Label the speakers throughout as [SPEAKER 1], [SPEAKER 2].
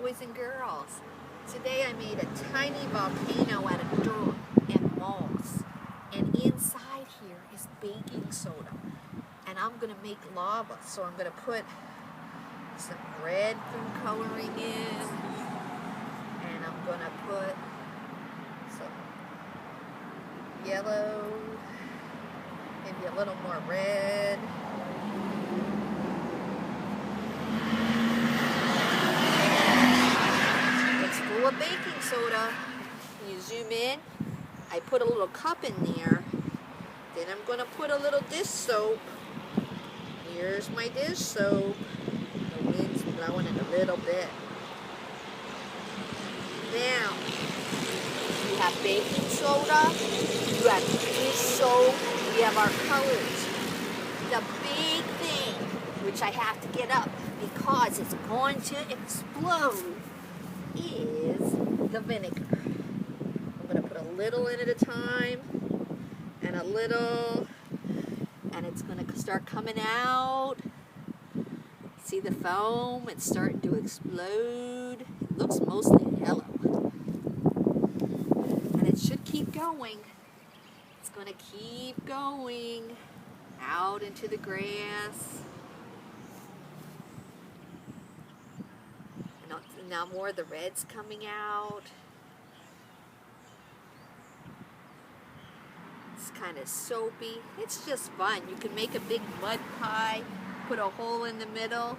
[SPEAKER 1] boys and girls. Today I made a tiny volcano out of dirt and moss. And inside here is baking soda. And I'm going to make lava. So I'm going to put some red food coloring in. And I'm going to put some yellow, maybe a little more red. Full of baking soda. You zoom in, I put a little cup in there. Then I'm going to put a little dish soap. Here's my dish soap. The wind's blowing it a little bit. Now, you have baking soda, you have dish soap, we have our colors. The big thing, which I have to get up because it's going to explode, is the vinegar. I'm going to put a little in at a time, and a little, and it's going to start coming out. See the foam? It's starting to explode. It looks mostly yellow. And it should keep going. It's going to keep going out into the grass. Now more of the red's coming out. It's kind of soapy. It's just fun. You can make a big mud pie, put a hole in the middle,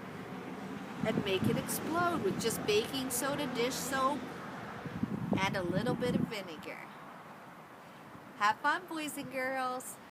[SPEAKER 1] and make it explode with just baking soda, dish soap, and a little bit of vinegar. Have fun, boys and girls.